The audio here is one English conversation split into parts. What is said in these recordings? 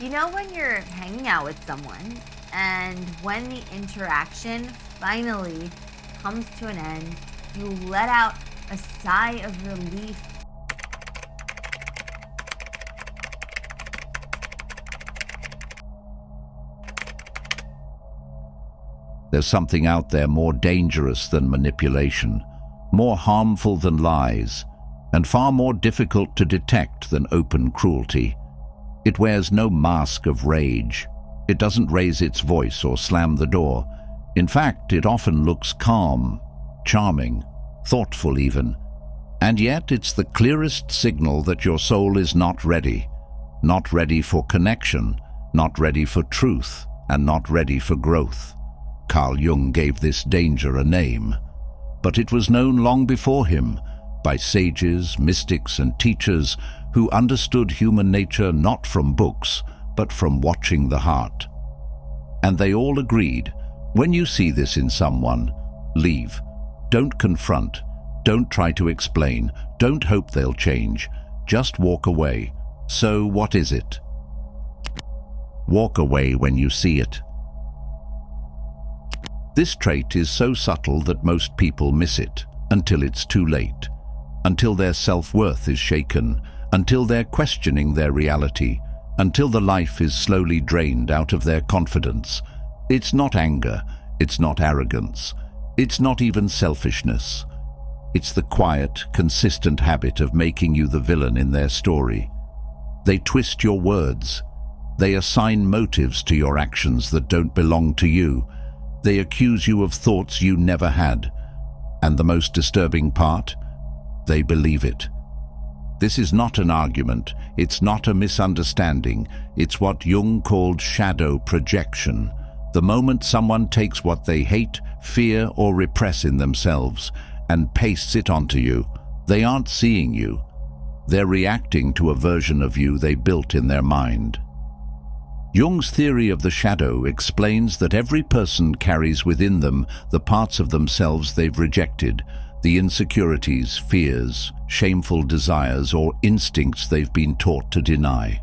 You know when you're hanging out with someone and when the interaction finally comes to an end, you let out a sigh of relief. There's something out there more dangerous than manipulation, more harmful than lies, and far more difficult to detect than open cruelty. It wears no mask of rage. It doesn't raise its voice or slam the door. In fact, it often looks calm, charming, thoughtful even. And yet it's the clearest signal that your soul is not ready for connection, not ready for truth, and not ready for growth. Carl Jung gave this danger a name, but it was known long before him by sages, mystics, and teachers who understood human nature not from books, but from watching the heart. And they all agreed, when you see this in someone, leave. Don't confront. Don't try to explain. Don't hope they'll change. Just walk away. So what is it? Walk away when you see it. This trait is so subtle that most people miss it until it's too late, until their self-worth is shaken, until they're questioning their reality, until the life is slowly drained out of their confidence. It's not anger, it's not arrogance, it's not even selfishness. It's the quiet, consistent habit of making you the villain in their story. They twist your words. They assign motives to your actions that don't belong to you. They accuse you of thoughts you never had. And the most disturbing part? They believe it. This is not an argument. It's not a misunderstanding. It's what Jung called shadow projection. The moment someone takes what they hate, fear, or repress in themselves and pastes it onto you, they aren't seeing you. They're reacting to a version of you they built in their mind. Jung's theory of the shadow explains that every person carries within them the parts of themselves they've rejected, the insecurities, fears, shameful desires, or instincts they've been taught to deny.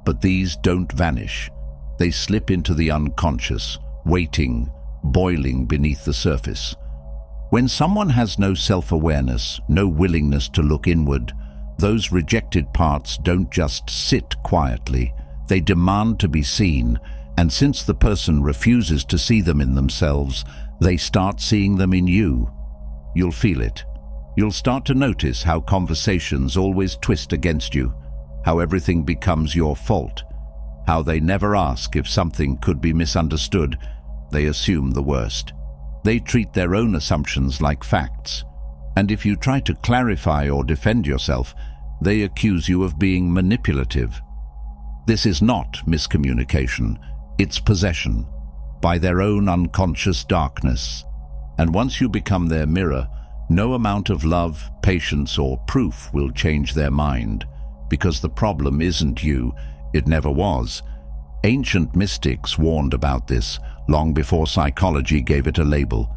But these don't vanish. They slip into the unconscious, waiting, boiling beneath the surface. When someone has no self-awareness, no willingness to look inward, those rejected parts don't just sit quietly. They demand to be seen, and since the person refuses to see them in themselves, they start seeing them in you. You'll feel it. You'll start to notice how conversations always twist against you, how everything becomes your fault, how they never ask if something could be misunderstood. They assume the worst. They treat their own assumptions like facts, and if you try to clarify or defend yourself, they accuse you of being manipulative. This is not miscommunication, it's possession, by their own unconscious darkness. And once you become their mirror, no amount of love, patience, or proof will change their mind, because the problem isn't you, it never was. Ancient mystics warned about this long before psychology gave it a label.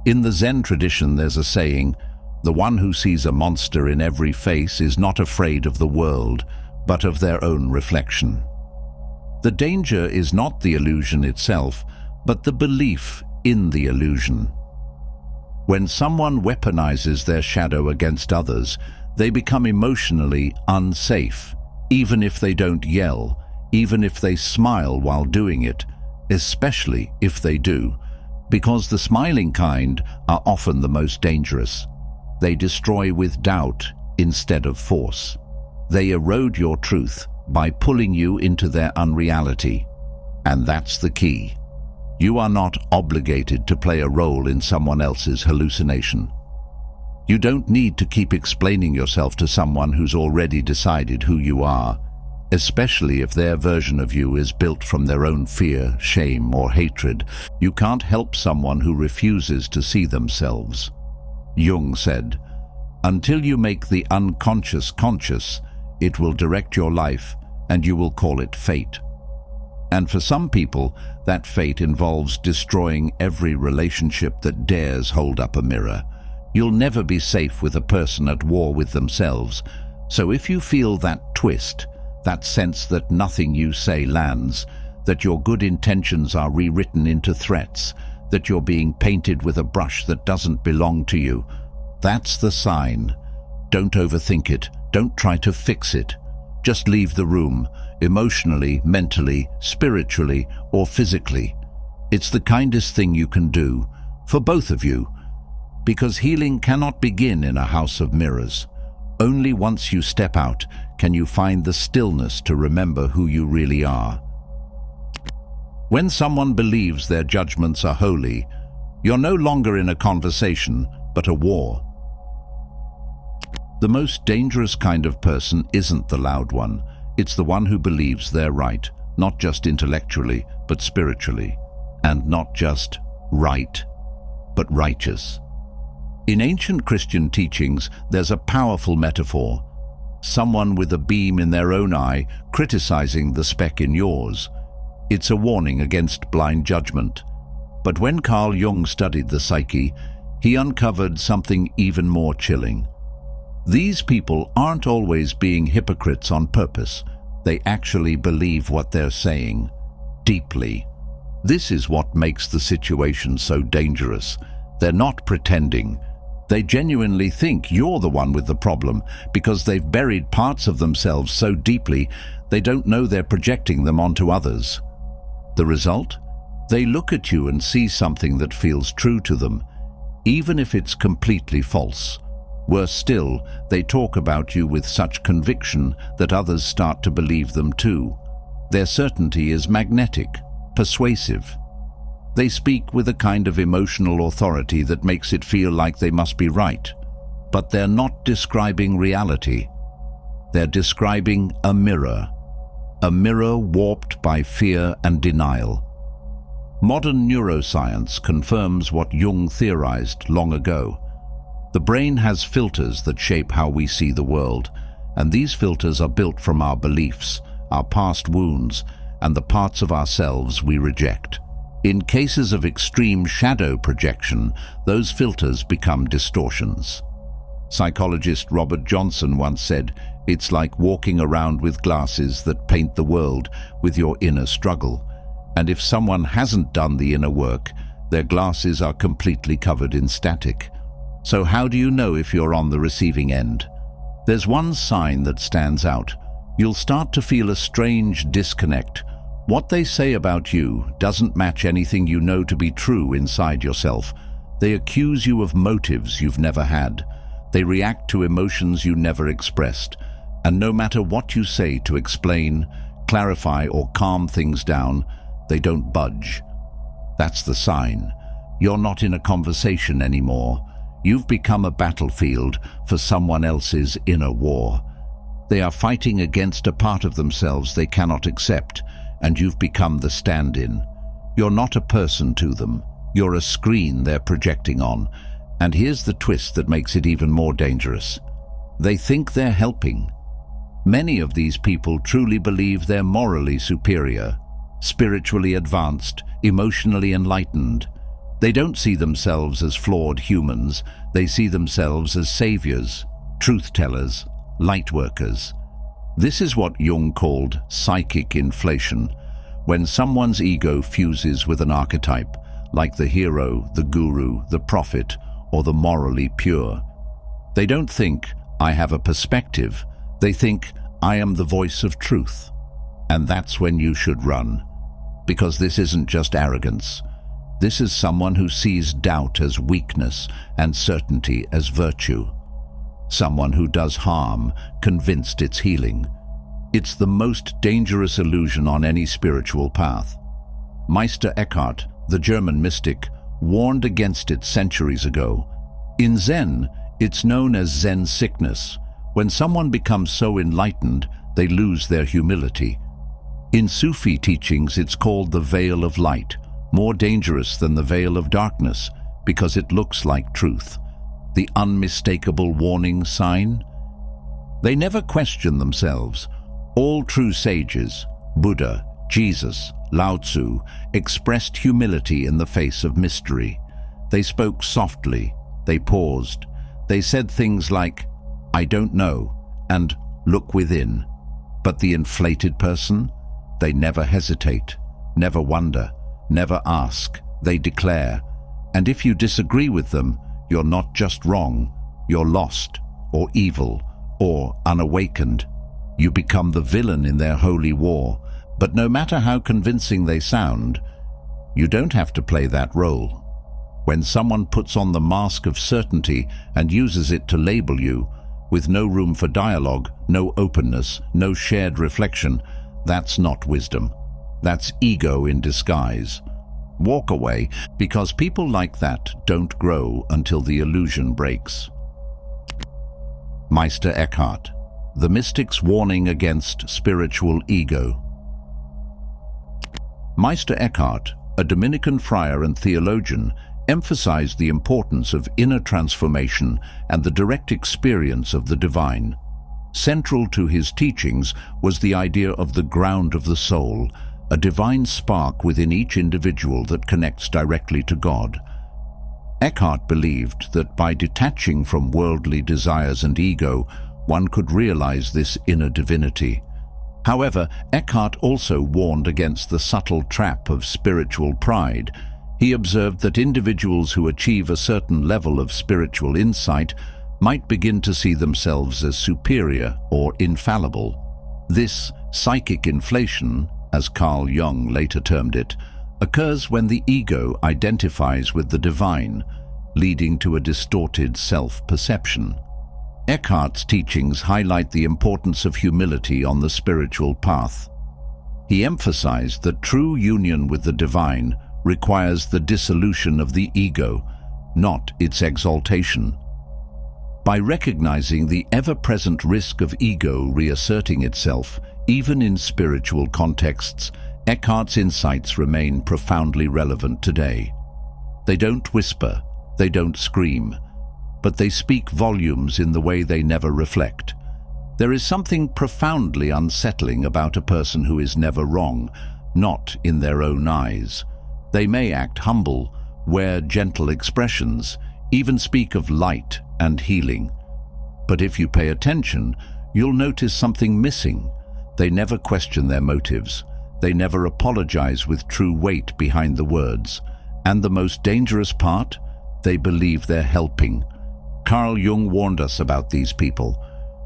In the Zen tradition there's a saying, "The one who sees a monster in every face is not afraid of the world, but of their own reflection." The danger is not the illusion itself, but the belief in the illusion. When someone weaponizes their shadow against others, they become emotionally unsafe, even if they don't yell, even if they smile while doing it, especially if they do, because the smiling kind are often the most dangerous. They destroy with doubt instead of force. They erode your truth by pulling you into their unreality. And that's the key. You are not obligated to play a role in someone else's hallucination. You don't need to keep explaining yourself to someone who's already decided who you are, especially if their version of you is built from their own fear, shame, or hatred. You can't help someone who refuses to see themselves. Jung said, "Until you make the unconscious conscious, it will direct your life, and you will call it fate." And for some people, that fate involves destroying every relationship that dares hold up a mirror. You'll never be safe with a person at war with themselves. So if you feel that twist, that sense that nothing you say lands, that your good intentions are rewritten into threats, that you're being painted with a brush that doesn't belong to you. That's the sign. Don't overthink it. Don't try to fix it. Just leave the room, emotionally, mentally, spiritually, or physically. It's the kindest thing you can do, for both of you, because healing cannot begin in a house of mirrors. Only once you step out can you find the stillness to remember who you really are. When someone believes their judgments are holy, you're no longer in a conversation, but a war. The most dangerous kind of person isn't the loud one. It's the one who believes they're right, not just intellectually, but spiritually. And not just right, but righteous. In ancient Christian teachings, there's a powerful metaphor. Someone with a beam in their own eye criticizing the speck in yours. It's a warning against blind judgment. But when Carl Jung studied the psyche, he uncovered something even more chilling. These people aren't always being hypocrites on purpose. They actually believe what they're saying, deeply. This is what makes the situation so dangerous. They're not pretending. They genuinely think you're the one with the problem because they've buried parts of themselves so deeply they don't know they're projecting them onto others. The result? They look at you and see something that feels true to them, even if it's completely false. Worse still, they talk about you with such conviction that others start to believe them too. Their certainty is magnetic, persuasive. They speak with a kind of emotional authority that makes it feel like they must be right. But they're not describing reality. They're describing a mirror warped by fear and denial. Modern neuroscience confirms what Jung theorized long ago. The brain has filters that shape how we see the world, and these filters are built from our beliefs, our past wounds, and the parts of ourselves we reject. In cases of extreme shadow projection, those filters become distortions. Psychologist Robert Johnson once said, "It's like walking around with glasses that paint the world with your inner struggle. And if someone hasn't done the inner work, their glasses are completely covered in static." So how do you know if you're on the receiving end? There's one sign that stands out. You'll start to feel a strange disconnect. What they say about you doesn't match anything you know to be true inside yourself. They accuse you of motives you've never had. They react to emotions you never expressed. And no matter what you say to explain, clarify, or calm things down, they don't budge. That's the sign. You're not in a conversation anymore. You've become a battlefield for someone else's inner war. They are fighting against a part of themselves they cannot accept, and you've become the stand-in. You're not a person to them. You're a screen they're projecting on. And here's the twist that makes it even more dangerous. They think they're helping. Many of these people truly believe they're morally superior, spiritually advanced, emotionally enlightened. They don't see themselves as flawed humans. They see themselves as saviors, truth-tellers, light-workers. This is what Jung called psychic inflation, when someone's ego fuses with an archetype, like the hero, the guru, the prophet, or the morally pure. They don't think, "I have a perspective." They think, "I am the voice of truth." And that's when you should run. Because this isn't just arrogance. This is someone who sees doubt as weakness and certainty as virtue. Someone who does harm, convinced it's healing. It's the most dangerous illusion on any spiritual path. Meister Eckhart, the German mystic, warned against it centuries ago. In Zen, it's known as Zen sickness. When someone becomes so enlightened, they lose their humility. In Sufi teachings, it's called the veil of light, more dangerous than the veil of darkness, because it looks like truth. The unmistakable warning sign. They never question themselves. All true sages, Buddha, Jesus, Lao Tzu, expressed humility in the face of mystery. They spoke softly, they paused. They said things like, "I don't know," and "look within." But the inflated person? They never hesitate, never wonder, never ask. They declare. And if you disagree with them, you're not just wrong, you're lost, or evil, or unawakened. You become the villain in their holy war. But no matter how convincing they sound, you don't have to play that role. When someone puts on the mask of certainty and uses it to label you, with no room for dialogue, no openness, no shared reflection, that's not wisdom. That's ego in disguise. Walk away, because people like that don't grow until the illusion breaks. Meister Eckhart, the mystic's warning against spiritual ego. Meister Eckhart, a Dominican friar and theologian, emphasized the importance of inner transformation and the direct experience of the divine. Central to his teachings was the idea of the ground of the soul, a divine spark within each individual that connects directly to God. Eckhart believed that by detaching from worldly desires and ego, one could realize this inner divinity. However, Eckhart also warned against the subtle trap of spiritual pride. He observed that individuals who achieve a certain level of spiritual insight might begin to see themselves as superior or infallible. This psychic inflation, as Carl Jung later termed it, occurs when the ego identifies with the divine, leading to a distorted self-perception. Eckhart's teachings highlight the importance of humility on the spiritual path. He emphasized that true union with the divine requires the dissolution of the ego, not its exaltation. By recognizing the ever-present risk of ego reasserting itself, even in spiritual contexts, Eckhart's insights remain profoundly relevant today. They don't whisper, they don't scream, but they speak volumes in the way they never reflect. There is something profoundly unsettling about a person who is never wrong, not in their own eyes. They may act humble, wear gentle expressions, even speak of light and healing. But if you pay attention, you'll notice something missing. They never question their motives. They never apologize with true weight behind the words. And the most dangerous part? They believe they're helping. Carl Jung warned us about these people,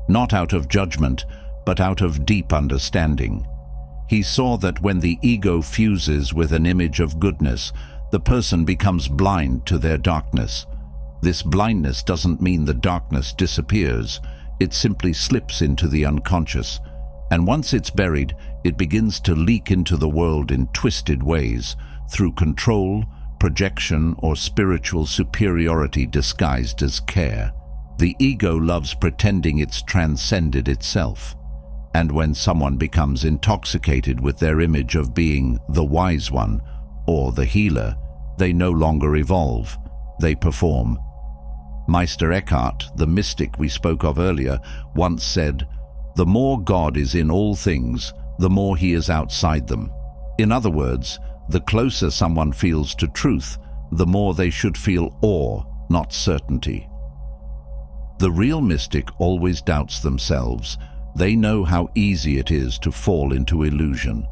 not out of judgment, but out of deep understanding. He saw that when the ego fuses with an image of goodness, the person becomes blind to their darkness. This blindness doesn't mean the darkness disappears. It simply slips into the unconscious. And once it's buried, it begins to leak into the world in twisted ways, through control, projection, or spiritual superiority disguised as care. The ego loves pretending it's transcended itself. And when someone becomes intoxicated with their image of being the wise one or the healer, they no longer evolve, they perform. Meister Eckhart, the mystic we spoke of earlier, once said, "The more God is in all things, the more he is outside them." In other words, the closer someone feels to truth, the more they should feel awe, not certainty. The real mystic always doubts themselves. They know how easy it is to fall into illusion.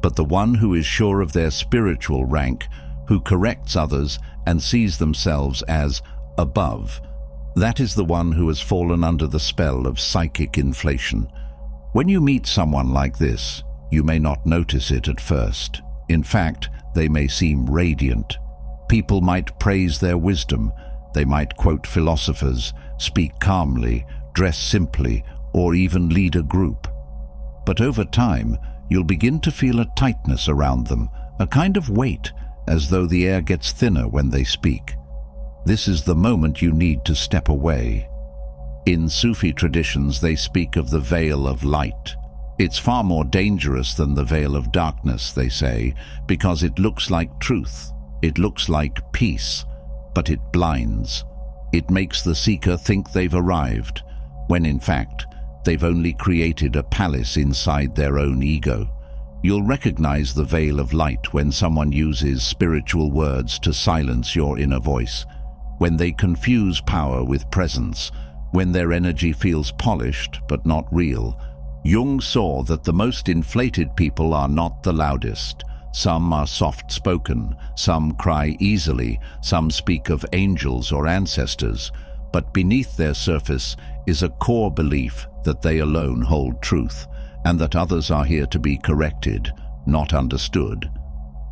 But the one who is sure of their spiritual rank, who corrects others and sees themselves as above, that is the one who has fallen under the spell of psychic inflation. When you meet someone like this, you may not notice it at first. In fact, they may seem radiant. People might praise their wisdom. They might quote philosophers, speak calmly, dress simply, or even lead a group. But over time, you'll begin to feel a tightness around them, a kind of weight, as though the air gets thinner when they speak. This is the moment you need to step away. In Sufi traditions, they speak of the veil of light. It's far more dangerous than the veil of darkness, they say, because it looks like truth. It looks like peace, but it blinds. It makes the seeker think they've arrived, when in fact, they've only created a palace inside their own ego. You'll recognize the veil of light when someone uses spiritual words to silence your inner voice, when they confuse power with presence, when their energy feels polished but not real. Jung saw that the most inflated people are not the loudest. Some are soft-spoken, some cry easily, some speak of angels or ancestors, but beneath their surface is a core belief that they alone hold truth, and that others are here to be corrected, not understood.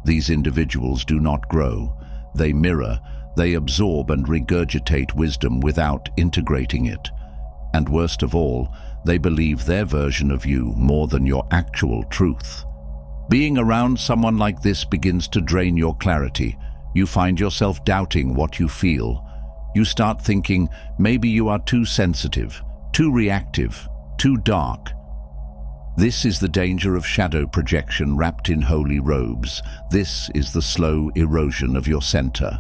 These individuals do not grow. They mirror, they absorb and regurgitate wisdom without integrating it. And worst of all, they believe their version of you more than your actual truth. Being around someone like this begins to drain your clarity. You find yourself doubting what you feel. You start thinking maybe you are too sensitive, too reactive, too dark. This is the danger of shadow projection wrapped in holy robes. This is the slow erosion of your center.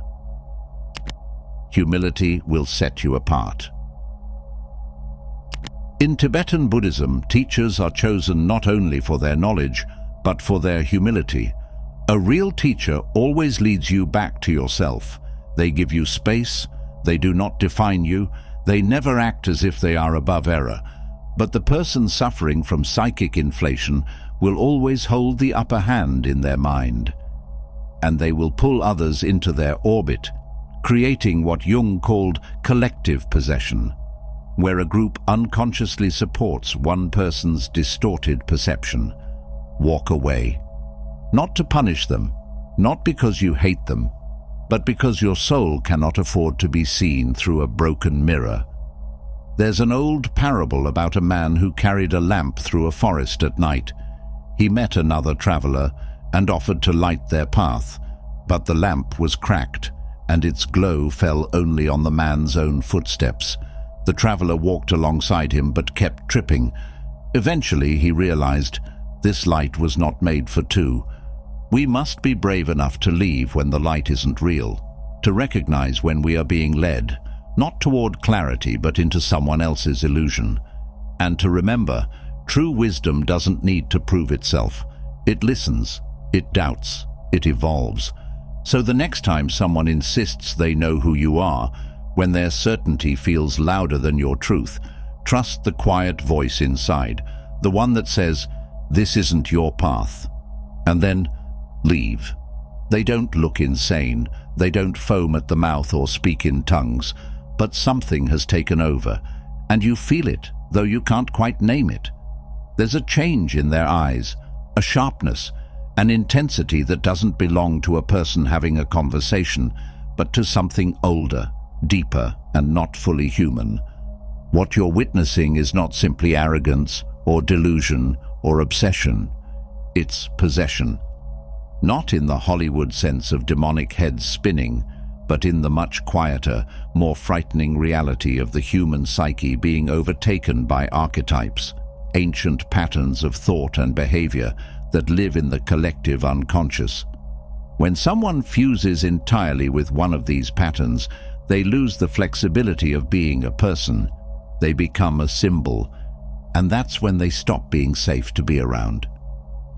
Humility will set you apart. In Tibetan Buddhism, teachers are chosen not only for their knowledge, but for their humility. A real teacher always leads you back to yourself. They give you space, they do not define you, they never act as if they are above error. But the person suffering from psychic inflation will always hold the upper hand in their mind. And they will pull others into their orbit, creating what Jung called collective possession, where a group unconsciously supports one person's distorted perception. Walk away. Not to punish them, not because you hate them, but because your soul cannot afford to be seen through a broken mirror. There's an old parable about a man who carried a lamp through a forest at night. He met another traveler and offered to light their path, but the lamp was cracked, and its glow fell only on the man's own footsteps. The traveler walked alongside him but kept tripping. Eventually he realized this light was not made for two. We must be brave enough to leave when the light isn't real, to recognize when we are being led, not toward clarity but into someone else's illusion. And to remember, true wisdom doesn't need to prove itself. It listens, it doubts, it evolves. So the next time someone insists they know who you are, when their certainty feels louder than your truth, trust the quiet voice inside, the one that says, "This isn't your path." And then leave. They don't look insane, they don't foam at the mouth or speak in tongues, but something has taken over, and you feel it, though you can't quite name it. There's a change in their eyes, a sharpness, an intensity that doesn't belong to a person having a conversation, but to something older, deeper, and not fully human. What you're witnessing is not simply arrogance or delusion or obsession. It's possession. Not in the Hollywood sense of demonic heads spinning, but in the much quieter, more frightening reality of the human psyche being overtaken by archetypes, ancient patterns of thought and behavior that live in the collective unconscious. When someone fuses entirely with one of these patterns, they lose the flexibility of being a person. They become a symbol, and that's when they stop being safe to be around.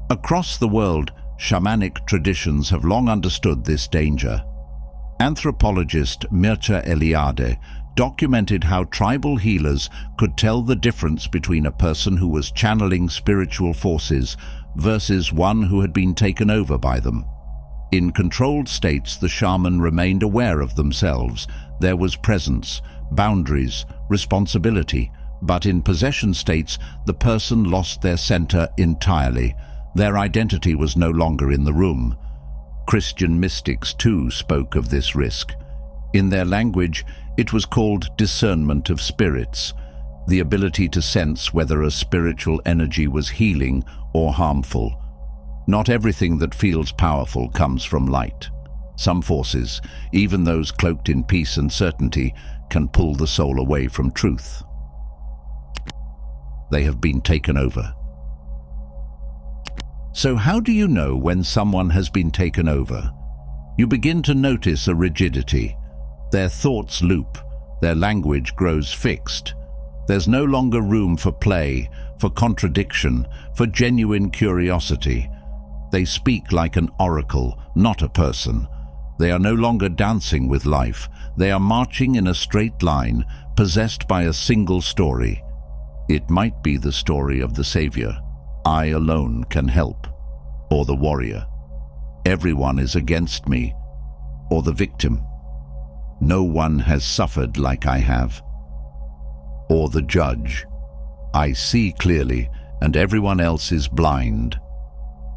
Across the world, shamanic traditions have long understood this danger. Anthropologist Mircea Eliade documented how tribal healers could tell the difference between a person who was channeling spiritual forces versus one who had been taken over by them. In controlled states, the shaman remained aware of themselves. There was presence, boundaries, responsibility. But in possession states, the person lost their center entirely. Their identity was no longer in the room. Christian mystics too spoke of this risk. In their language, it was called discernment of spirits, the ability to sense whether a spiritual energy was healing or harmful. Not everything that feels powerful comes from light. Some forces, even those cloaked in peace and certainty, can pull the soul away from truth. They have been taken over. So how do you know when someone has been taken over? You begin to notice a rigidity. Their thoughts loop, their language grows fixed. There's no longer room for play, for contradiction, for genuine curiosity. They speak like an oracle, not a person. They are no longer dancing with life. They are marching in a straight line, possessed by a single story. It might be the story of the savior, I alone can help, or the warrior, everyone is against me, or the victim, no one has suffered like I have, or the judge, I see clearly and everyone else is blind.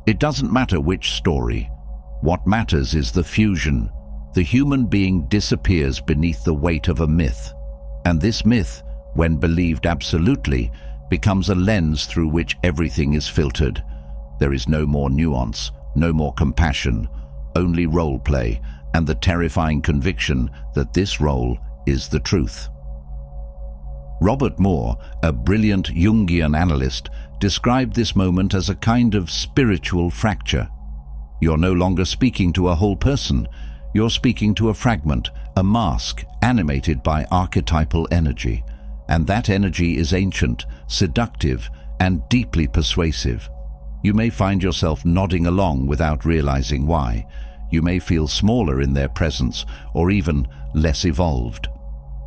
It doesn't matter which story. What matters is the fusion. The human being disappears beneath the weight of a myth. And this myth, when believed absolutely, becomes a lens through which everything is filtered. There is no more nuance, no more compassion, only role play, and the terrifying conviction that this role is the truth. Robert Moore, a brilliant Jungian analyst, described this moment as a kind of spiritual fracture. You're no longer speaking to a whole person. You're speaking to a fragment, a mask animated by archetypal energy. And that energy is ancient, seductive, and deeply persuasive. You may find yourself nodding along without realizing why. You may feel smaller in their presence, or even less evolved.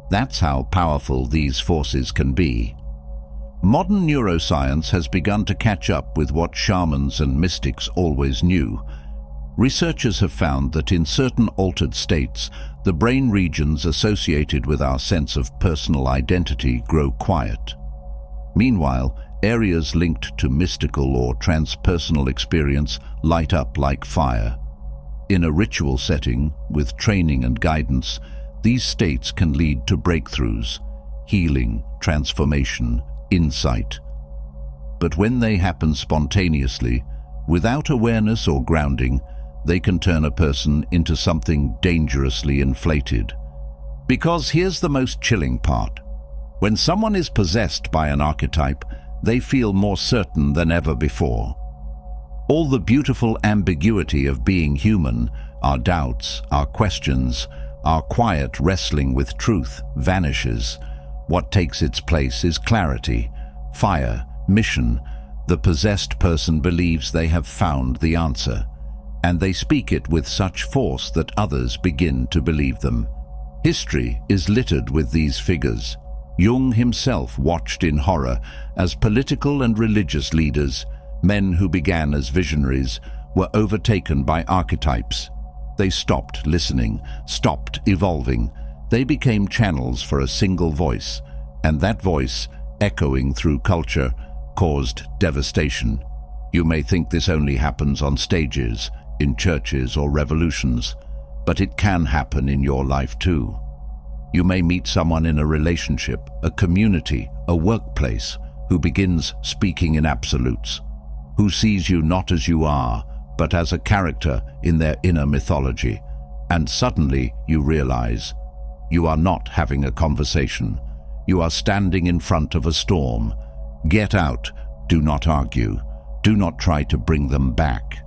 That's how powerful these forces can be. Modern neuroscience has begun to catch up with what shamans and mystics always knew. Researchers have found that in certain altered states, the brain regions associated with our sense of personal identity grow quiet. Meanwhile, areas linked to mystical or transpersonal experience light up like fire. In a ritual setting, with training and guidance, these states can lead to breakthroughs, healing, transformation, insight. But when they happen spontaneously, without awareness or grounding, they can turn a person into something dangerously inflated. Because here's the most chilling part. When someone is possessed by an archetype, they feel more certain than ever before. All the beautiful ambiguity of being human, our doubts, our questions, our quiet wrestling with truth vanishes. What takes its place is clarity, fire, mission. The possessed person believes they have found the answer, and they speak it with such force that others begin to believe them. History is littered with these figures. Jung himself watched in horror as political and religious leaders, men who began as visionaries, were overtaken by archetypes. They stopped listening, stopped evolving. They became channels for a single voice, and that voice, echoing through culture, caused devastation. You may think this only happens on stages, in churches or revolutions, but it can happen in your life too. You may meet someone in a relationship, a community, a workplace, who begins speaking in absolutes, who sees you not as you are, but as a character in their inner mythology, and suddenly you realize you are not having a conversation. You are standing in front of a storm. Get out. Do not argue. Do not try to bring them back.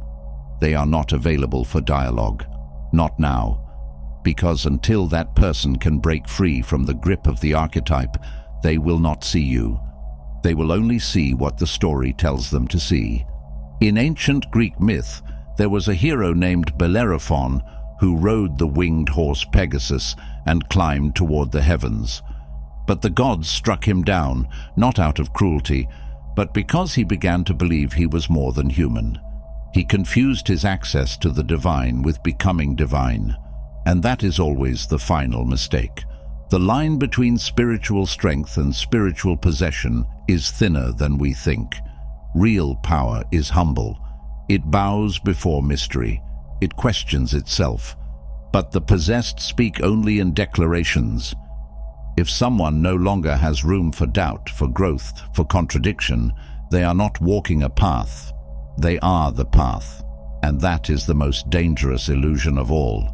They are not available for dialogue. Not now. Because until that person can break free from the grip of the archetype, they will not see you. They will only see what the story tells them to see. In ancient Greek myth, there was a hero named Bellerophon who rode the winged horse Pegasus and climbed toward the heavens. But the gods struck him down, not out of cruelty, but because he began to believe he was more than human. He confused his access to the divine with becoming divine, and that is always the final mistake. The line between spiritual strength and spiritual possession is thinner than we think. Real power is humble. It bows before mystery. It questions itself. But the possessed speak only in declarations. If someone no longer has room for doubt, for growth, for contradiction, they are not walking a path. They are the path. And that is the most dangerous illusion of all.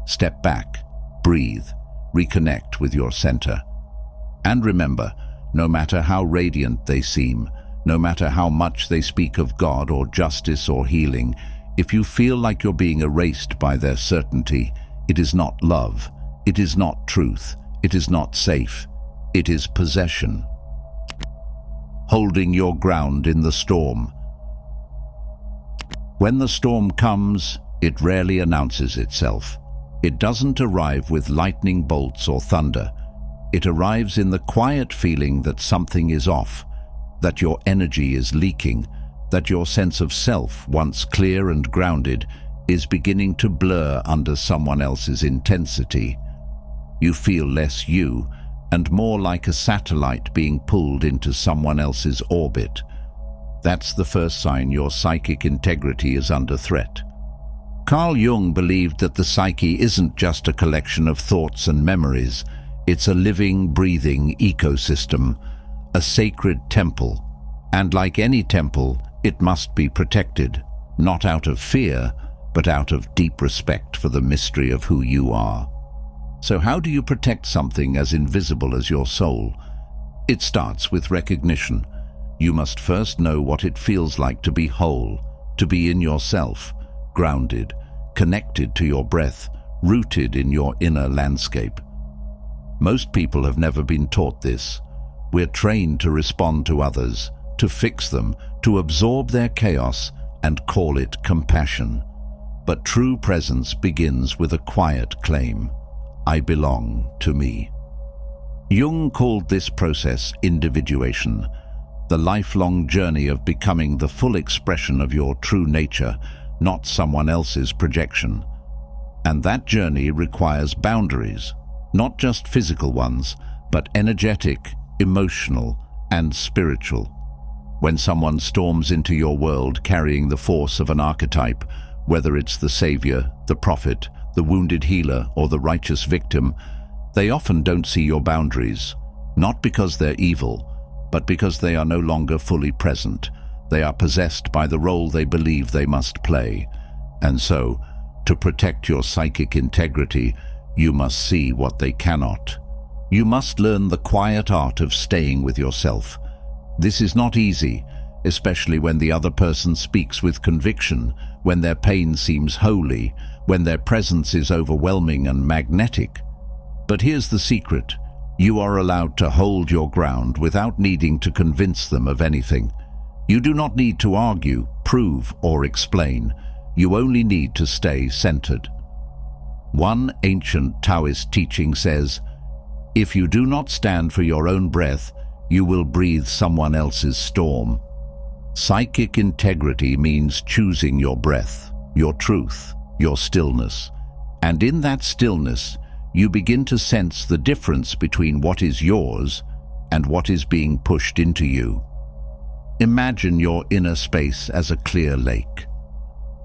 Step back, breathe, reconnect with your center. And remember, no matter how radiant they seem, no matter how much they speak of God or justice or healing, if you feel like you're being erased by their certainty, it is not love, it is not truth, it is not safe, it is possession. Holding your ground in the storm. When the storm comes, it rarely announces itself. It doesn't arrive with lightning bolts or thunder. It arrives in the quiet feeling that something is off, that your energy is leaking, that your sense of self, once clear and grounded, is beginning to blur under someone else's intensity. You feel less you and more like a satellite being pulled into someone else's orbit. That's the first sign your psychic integrity is under threat. Carl Jung believed that the psyche isn't just a collection of thoughts and memories. It's a living, breathing ecosystem, a sacred temple. And like any temple, it must be protected, not out of fear, but out of deep respect for the mystery of who you are. So how do you protect something as invisible as your soul? It starts with recognition. You must first know what it feels like to be whole, to be in yourself, grounded, connected to your breath, rooted in your inner landscape. Most people have never been taught this. We're trained to respond to others, to fix them, to absorb their chaos and call it compassion. But true presence begins with a quiet claim: I belong to me. Jung called this process individuation, the lifelong journey of becoming the full expression of your true nature, not someone else's projection. And that journey requires boundaries, not just physical ones, but energetic, emotional, and spiritual. When someone storms into your world carrying the force of an archetype, whether it's the savior, the prophet, the wounded healer, or the righteous victim, they often don't see your boundaries, not because they're evil, but because they are no longer fully present. They are possessed by the role they believe they must play. And so, to protect your psychic integrity, you must see what they cannot. You must learn the quiet art of staying with yourself. This is not easy, especially when the other person speaks with conviction, when their pain seems holy, when their presence is overwhelming and magnetic. But here's the secret. You are allowed to hold your ground without needing to convince them of anything. You do not need to argue, prove, or explain. You only need to stay centered. One ancient Taoist teaching says, "If you do not stand for your own breath, you will breathe someone else's storm." Psychic integrity means choosing your breath, your truth, your stillness. And in that stillness, you begin to sense the difference between what is yours and what is being pushed into you. Imagine your inner space as a clear lake.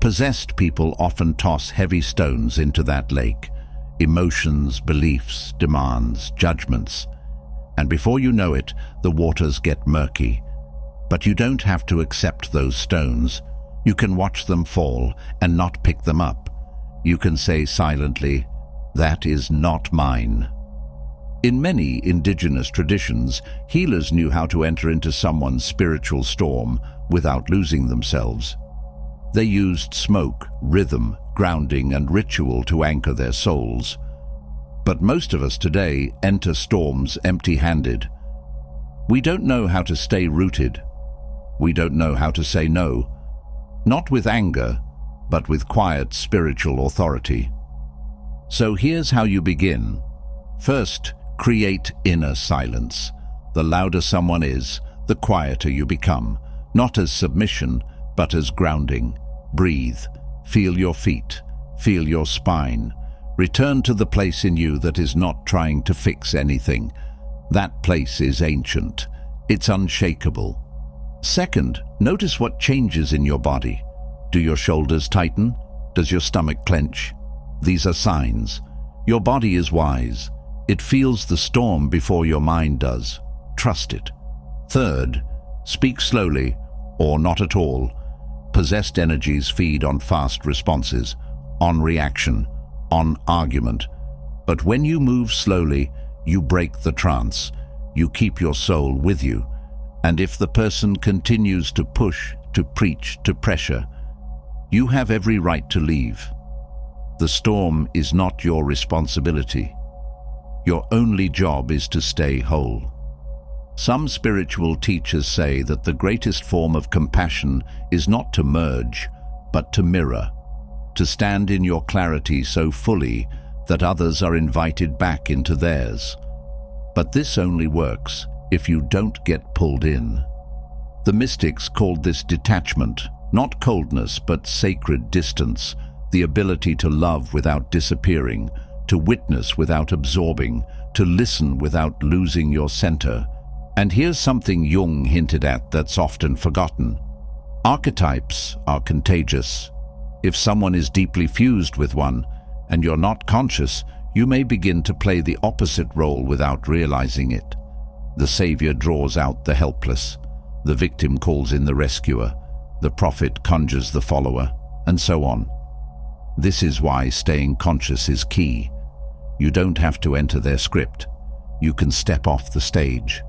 Possessed people often toss heavy stones into that lake, emotions, beliefs, demands, judgments. And before you know it, the waters get murky. But you don't have to accept those stones. You can watch them fall and not pick them up. You can say silently, "That is not mine." In many indigenous traditions, healers knew how to enter into someone's spiritual storm without losing themselves. They used smoke, rhythm, grounding, and ritual to anchor their souls. But most of us today enter storms empty-handed. We don't know how to stay rooted. We don't know how to say no, not with anger, but with quiet spiritual authority. So here's how you begin. First, create inner silence. The louder someone is, the quieter you become, not as submission, but as grounding. Breathe, feel your feet, feel your spine. Return to the place in you that is not trying to fix anything. That place is ancient. It's unshakable. Second, notice what changes in your body. Do your shoulders tighten? Does your stomach clench? These are signs. Your body is wise. It feels the storm before your mind does. Trust it. Third, speak slowly or not at all. Possessed energies feed on fast responses, on reaction, on argument. But when you move slowly, you break the trance. You keep your soul with you. And if the person continues to push, to preach, to pressure, you have every right to leave. The storm is not your responsibility. Your only job is to stay whole. Some spiritual teachers say that the greatest form of compassion is not to merge, but to mirror, to stand in your clarity so fully that others are invited back into theirs. But this only works if you don't get pulled in. The mystics called this detachment, not coldness but sacred distance, the ability to love without disappearing, to witness without absorbing, to listen without losing your center. And here's something Jung hinted at that's often forgotten. Archetypes are contagious. If someone is deeply fused with one, and you're not conscious, you may begin to play the opposite role without realizing it. The savior draws out the helpless. The victim calls in the rescuer. The prophet conjures the follower, and so on. This is why staying conscious is key. You don't have to enter their script. You can step off the stage.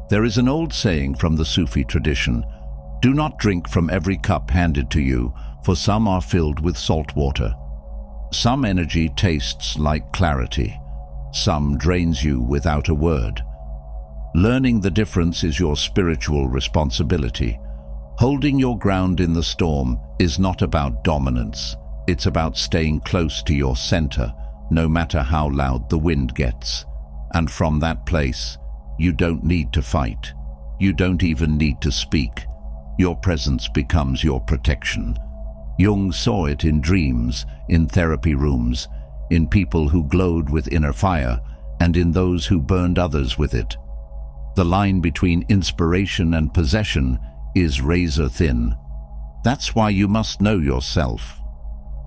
There is an old saying from the Sufi tradition, "Do not drink from every cup handed to you, for some are filled with salt water." Some energy tastes like clarity. Some drains you without a word. Learning the difference is your spiritual responsibility. Holding your ground in the storm is not about dominance. It's about staying close to your center, no matter how loud the wind gets. And from that place, you don't need to fight. You don't even need to speak. Your presence becomes your protection. Jung saw it in dreams, in therapy rooms, in people who glowed with inner fire, and in those who burned others with it. The line between inspiration and possession is razor thin. That's why you must know yourself.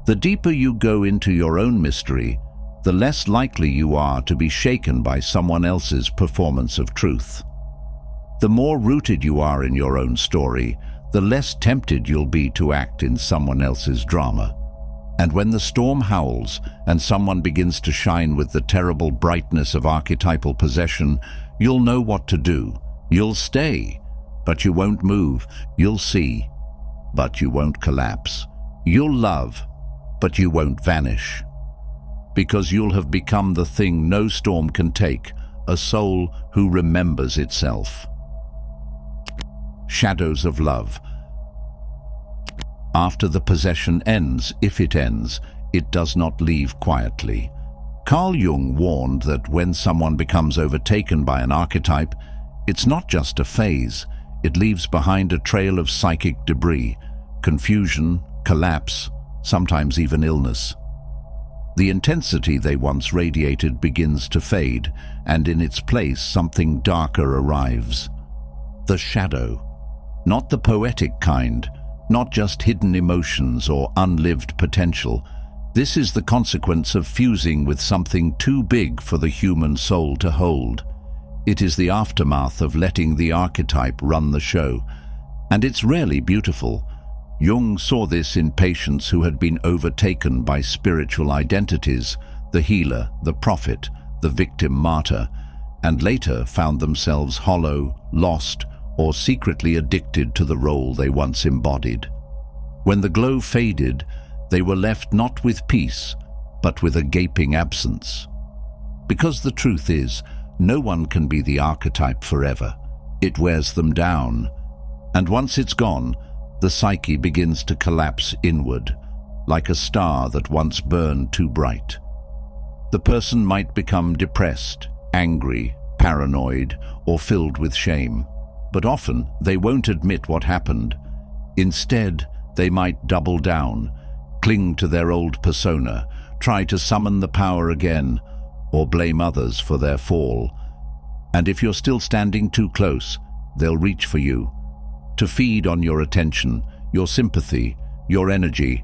The deeper you go into your own mystery, the less likely you are to be shaken by someone else's performance of truth. The more rooted you are in your own story, the less tempted you'll be to act in someone else's drama. And when the storm howls and someone begins to shine with the terrible brightness of archetypal possession, you'll know what to do. You'll stay, but you won't move. You'll see, but you won't collapse. You'll love, but you won't vanish. Because you'll have become the thing no storm can take, a soul who remembers itself. Shadows of love. After the possession ends, if it ends, it does not leave quietly. Carl Jung warned that when someone becomes overtaken by an archetype, it's not just a phase. It leaves behind a trail of psychic debris, confusion, collapse, sometimes even illness. The intensity they once radiated begins to fade, and in its place something darker arrives. The shadow. Not the poetic kind, not just hidden emotions or unlived potential. This is the consequence of fusing with something too big for the human soul to hold. It is the aftermath of letting the archetype run the show, and it's rarely beautiful. Jung saw this in patients who had been overtaken by spiritual identities, the healer, the prophet, the victim martyr, and later found themselves hollow, lost, or secretly addicted to the role they once embodied. When the glow faded, they were left not with peace, but with a gaping absence. Because the truth is, no one can be the archetype forever. It wears them down, and once it's gone, the psyche begins to collapse inward, like a star that once burned too bright. The person might become depressed, angry, paranoid, or filled with shame. But often they won't admit what happened. Instead, they might double down, cling to their old persona, try to summon the power again, or blame others for their fall. And if you're still standing too close, they'll reach for you, to feed on your attention, your sympathy, your energy.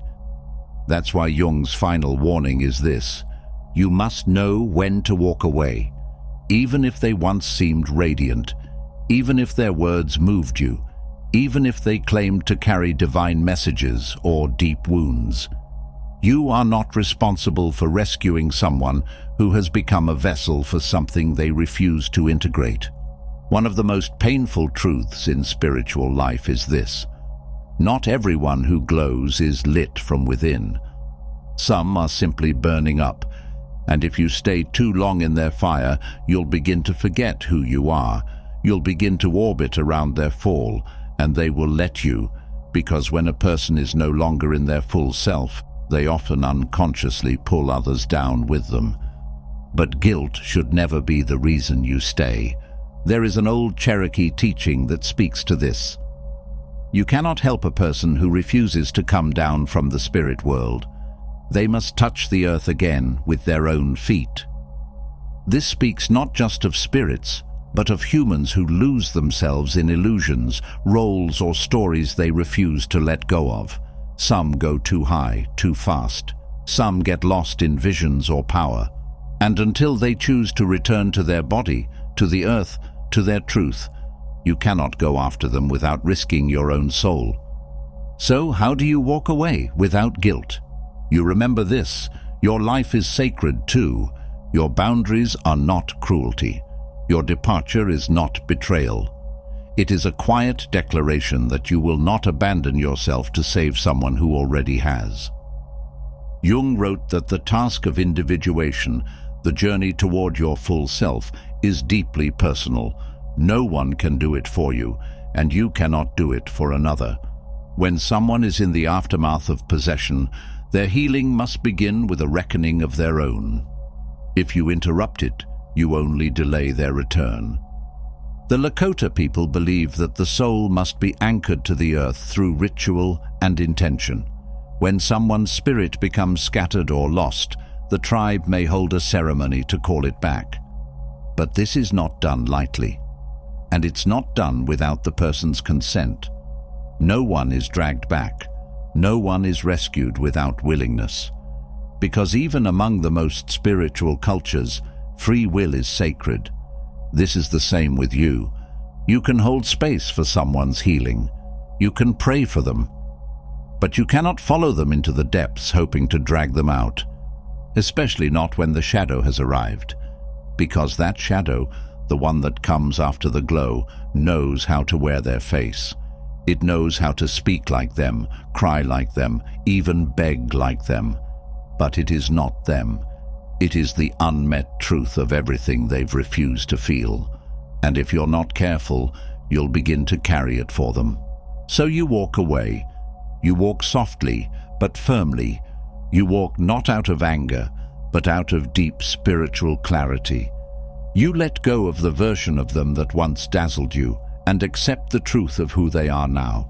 That's why Jung's final warning is this: you must know when to walk away, even if they once seemed radiant, even if their words moved you, even if they claimed to carry divine messages or deep wounds. You are not responsible for rescuing someone who has become a vessel for something they refuse to integrate. One of the most painful truths in spiritual life is this: not everyone who glows is lit from within. Some are simply burning up, and if you stay too long in their fire, you'll begin to forget who you are. You'll begin to orbit around their fall, and they will let you, because when a person is no longer in their full self, they often unconsciously pull others down with them. But guilt should never be the reason you stay. There is an old Cherokee teaching that speaks to this. You cannot help a person who refuses to come down from the spirit world. They must touch the earth again with their own feet. This speaks not just of spirits, but of humans who lose themselves in illusions, roles or stories they refuse to let go of. Some go too high, too fast. Some get lost in visions or power. And until they choose to return to their body, to the earth, to their truth, you cannot go after them without risking your own soul. So how do you walk away without guilt? You remember this: your life is sacred too. Your boundaries are not cruelty. Your departure is not betrayal. It is a quiet declaration that you will not abandon yourself to save someone who already has. Jung wrote that the task of individuation, the journey toward your full self, is deeply personal. No one can do it for you, and you cannot do it for another. When someone is in the aftermath of possession, their healing must begin with a reckoning of their own. If you interrupt it, you only delay their return. The Lakota people believe that the soul must be anchored to the earth through ritual and intention. When someone's spirit becomes scattered or lost, the tribe may hold a ceremony to call it back. But this is not done lightly, and it's not done without the person's consent. No one is dragged back. No one is rescued without willingness. Because even among the most spiritual cultures, free will is sacred. This is the same with you. You can hold space for someone's healing. You can pray for them. But you cannot follow them into the depths hoping to drag them out. Especially not when the shadow has arrived. Because that shadow, the one that comes after the glow, knows how to wear their face. It knows how to speak like them, cry like them, even beg like them. But it is not them. It is the unmet truth of everything they've refused to feel. And if you're not careful, you'll begin to carry it for them. So you walk away. You walk softly, but firmly. You walk not out of anger, but out of deep spiritual clarity. You let go of the version of them that once dazzled you and accept the truth of who they are now.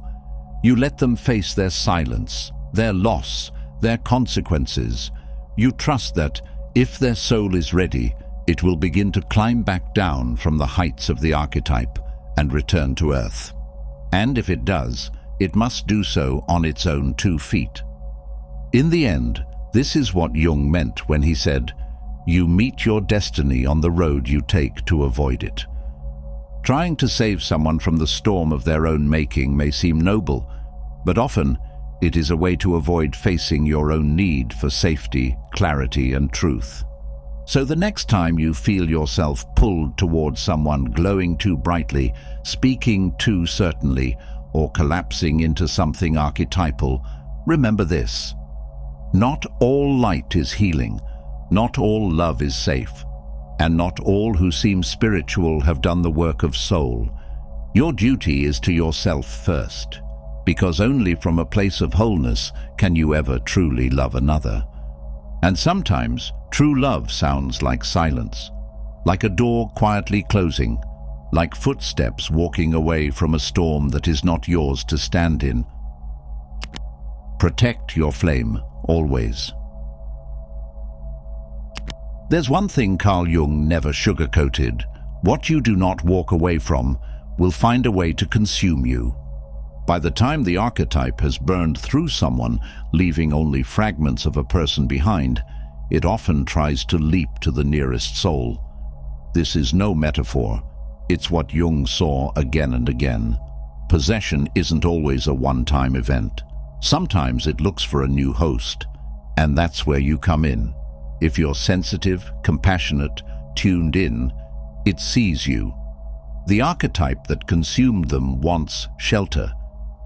You let them face their silence, their loss, their consequences. You trust that, if their soul is ready, it will begin to climb back down from the heights of the archetype and return to earth. And if it does, it must do so on its own 2 feet. In the end, this is what Jung meant when he said, "You meet your destiny on the road you take to avoid it." Trying to save someone from the storm of their own making may seem noble, but often it is a way to avoid facing your own need for safety, clarity, and truth. So the next time you feel yourself pulled towards someone glowing too brightly, speaking too certainly, or collapsing into something archetypal, remember this: not all light is healing, not all love is safe, and not all who seem spiritual have done the work of soul. Your duty is to yourself first, because only from a place of wholeness can you ever truly love another. And sometimes true love sounds like silence, like a door quietly closing, like footsteps walking away from a storm that is not yours to stand in. Protect your flame, always. There's one thing Carl Jung never sugarcoated: what you do not walk away from will find a way to consume you. By the time the archetype has burned through someone, leaving only fragments of a person behind, it often tries to leap to the nearest soul. This is no metaphor. It's what Jung saw again and again. Possession isn't always a one-time event. Sometimes it looks for a new host, and that's where you come in. If you're sensitive, compassionate, tuned in, it sees you. The archetype that consumed them wants shelter.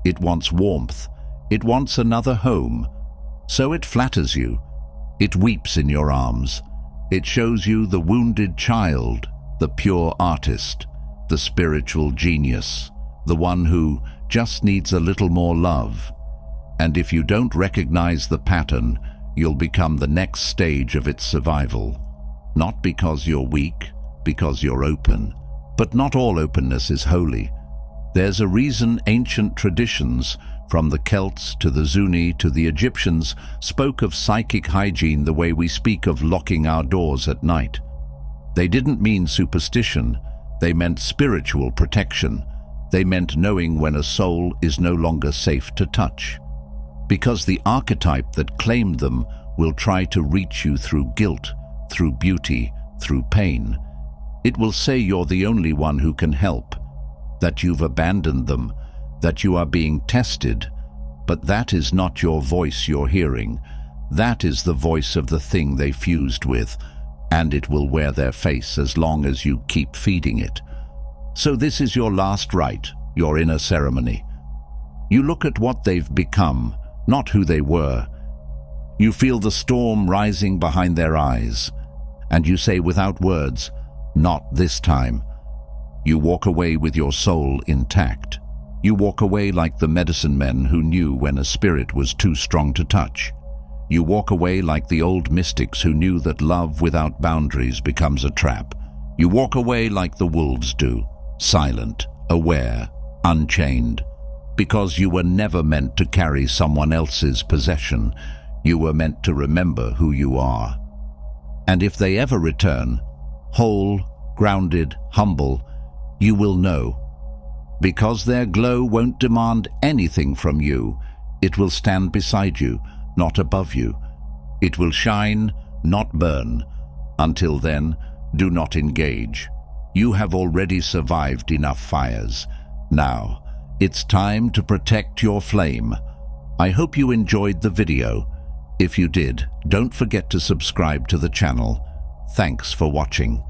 It wants warmth. It wants another home. So it flatters you. It weeps in your arms. It shows you the wounded child, the pure artist, the spiritual genius, the one who just needs a little more love. And if you don't recognize the pattern, you'll become the next stage of its survival. Not because you're weak, because you're open. But not all openness is holy. There's a reason ancient traditions, from the Celts to the Zuni to the Egyptians, spoke of psychic hygiene the way we speak of locking our doors at night. They didn't mean superstition, they meant spiritual protection. They meant knowing when a soul is no longer safe to touch. Because the archetype that claimed them will try to reach you through guilt, through beauty, through pain. It will say you're the only one who can help, that you've abandoned them, that you are being tested. But that is not your voice you're hearing. That is the voice of the thing they fused with, and it will wear their face as long as you keep feeding it. So this is your last rite, your inner ceremony. You look at what they've become, not who they were. You feel the storm rising behind their eyes, and you say without words, "Not this time." You walk away with your soul intact. You walk away like the medicine men who knew when a spirit was too strong to touch. You walk away like the old mystics who knew that love without boundaries becomes a trap. You walk away like the wolves do, silent, aware, unchained. Because you were never meant to carry someone else's possession. You were meant to remember who you are. And if they ever return, whole, grounded, humble, you will know. Because their glow won't demand anything from you. It will stand beside you, not above you. It will shine, not burn. Until then, do not engage. You have already survived enough fires. Now, it's time to protect your flame. I hope you enjoyed the video. If you did, don't forget to subscribe to the channel. Thanks for watching.